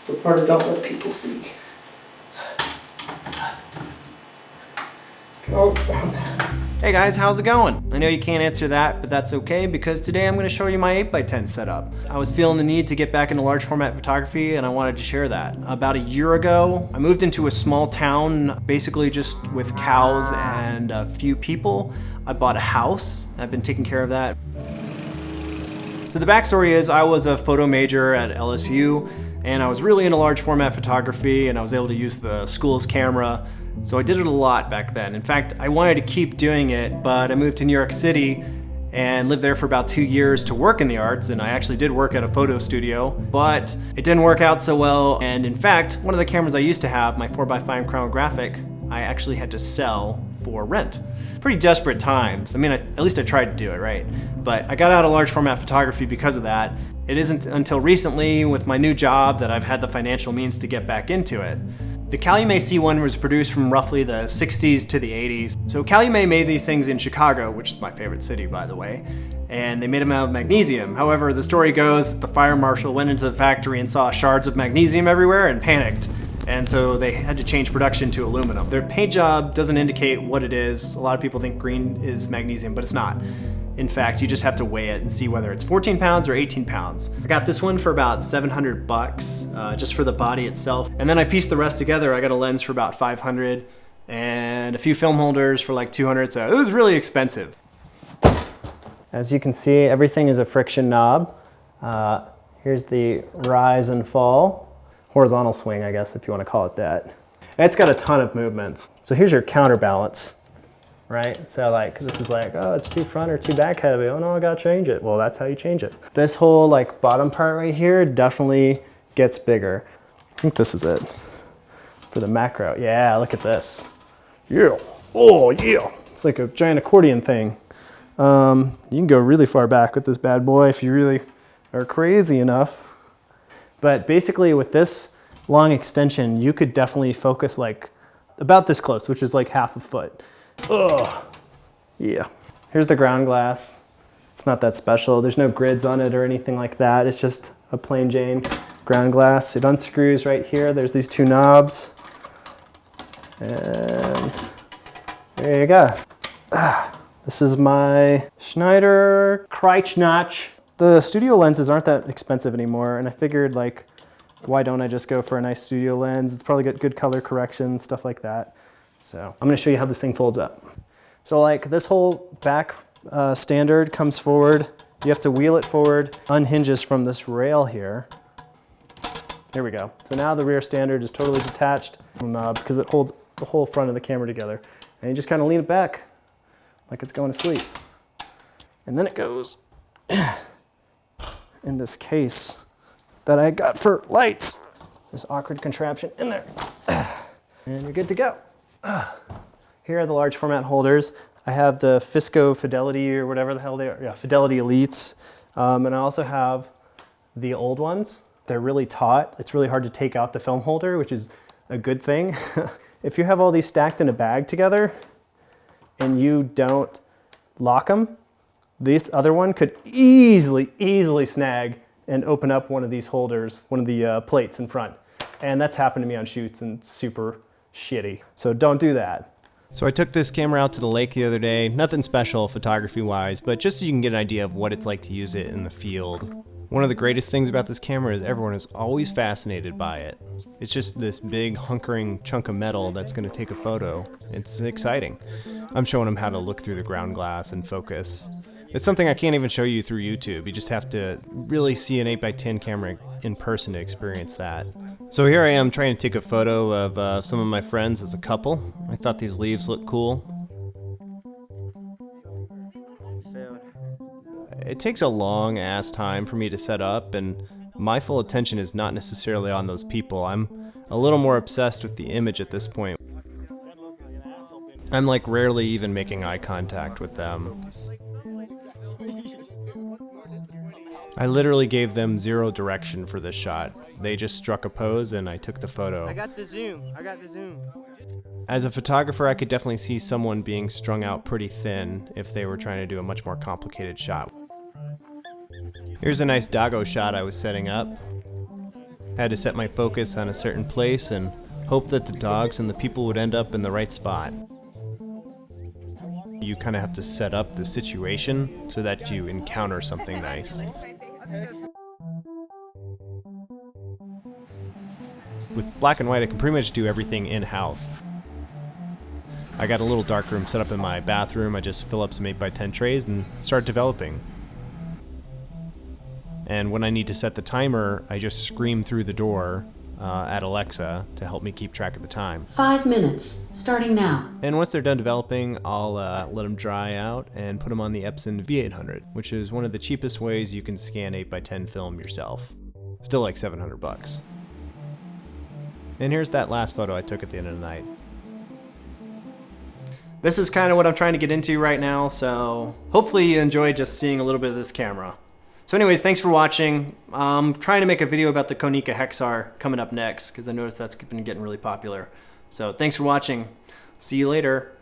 the part I don't let people see. Go down there. Hey guys, how's it going? I know you can't answer that, but that's okay because today I'm going to show you my 8x10 setup. I was feeling the need to get back into large format photography and I wanted to share that. About a year ago, I moved into a small town, basically just with cows and a few people. I bought a house. I've been taking care of that. So the backstory is I was a photo major at LSU and I was really into large format photography and I was able to use the school's camera. So I did it a lot back then. In fact, I wanted to keep doing it, but I moved to New York City and lived there for about 2 years to work in the arts, and I actually did work at a photo studio, but it didn't work out so well. And in fact, one of the cameras I used to have, my 4x5 chronographic, I actually had to sell for rent. Pretty desperate times. I mean, at least I tried to do it, right? But I got out of large format photography because of that. It isn't until recently with my new job that I've had the financial means to get back into it. The Calumet C1 was produced from roughly the 60s to the 80s. So Calumet made these things in Chicago, which is my favorite city, by the way, and they made them out of magnesium. However, the story goes that the fire marshal went into the factory and saw shards of magnesium everywhere and panicked. And so they had to change production to aluminum. Their paint job doesn't indicate what it is. A lot of people think green is magnesium, but it's not. In fact, you just have to weigh it and see whether it's 14 pounds or 18 pounds. I got this one for about 700 bucks, just for the body itself. And then I pieced the rest together. I got a lens for about 500 and a few film holders for like 200, so it was really expensive. As you can see, everything is a friction knob. Here's the rise and fall. Horizontal swing, I guess, if you want to call it that. And it's got a ton of movements. So here's your counterbalance. Right? So like, this is like, oh, it's too front or too back heavy. Oh no, I gotta change it. Well, that's how you change it. This whole like bottom part right here definitely gets bigger. I think this is it for the macro. Yeah, look at this. Yeah, oh yeah. It's like a giant accordion thing. You can go really far back with this bad boy if you really are crazy enough. But basically with this long extension, you could definitely focus like about this close, which is like half a foot. Oh, yeah. Here's the ground glass. It's not that special. There's no grids on it or anything like that. It's just a plain Jane ground glass. It unscrews right here. There's these two knobs. And there you go. This is my Schneider Kreitznach. The studio lenses aren't that expensive anymore, and I figured like, why don't I just go for a nice studio lens? It's probably got good color correction, stuff like that. So I'm gonna show you how this thing folds up. So like this whole back standard comes forward. You have to wheel it forward, unhinges from this rail here. There we go. So now the rear standard is totally detached from the knob because it holds the whole front of the camera together. And you just kind of lean it back like it's going to sleep. And then it goes in this case that I got for lights. This awkward contraption in there. And you're good to go. Here are the large format holders. I have the Fisco Fidelity or whatever the hell they are. Yeah, Fidelity Elites. And I also have the old ones. They're really taut. It's really hard to take out the film holder, which is a good thing. If you have all these stacked in a bag together and you don't lock them, this other one could easily snag and open up one of these holders, one of the plates in front. And that's happened to me on shoots and super shitty. So don't do that. So I took this camera out to the lake the other day. Nothing special photography wise, but just so you can get an idea of what it's like to use it in the field. One of the greatest things about this camera is everyone is always fascinated by it. It's just this big hunkering chunk of metal that's going to take a photo. It's exciting. I'm showing them how to look through the ground glass and focus. It's something I can't even show you through YouTube. You just have to really see an 8x10 camera in person to experience that. So here I am trying to take a photo of some of my friends as a couple. I thought these leaves looked cool. It takes a long ass time for me to set up, and my full attention is not necessarily on those people. I'm a little more obsessed with the image at this point. I'm like rarely even making eye contact with them. I literally gave them zero direction for this shot. They just struck a pose and I took the photo. I got the zoom. As a photographer, I could definitely see someone being strung out pretty thin if they were trying to do a much more complicated shot. Here's a nice Doggo shot I was setting up. I had to set my focus on a certain place and hope that the dogs and the people would end up in the right spot. You kind of have to set up the situation so that you encounter something nice. With black and white, I can pretty much do everything in-house. I got a little darkroom set up in my bathroom. I just fill up some 8x10 trays and start developing. And when I need to set the timer, I just scream through the door at Alexa to help me keep track of the time. 5 minutes, starting now. And once they're done developing, I'll let them dry out and put them on the Epson V800, which is one of the cheapest ways you can scan 8x10 film yourself. Still like $700. And here's that last photo I took at the end of the night. This is kind of what I'm trying to get into right now, so hopefully you enjoyed just seeing a little bit of this camera. So anyways, thanks for watching. I'm trying to make a video about the Konica Hexar coming up next, because I noticed that's been getting really popular. So thanks for watching. See you later.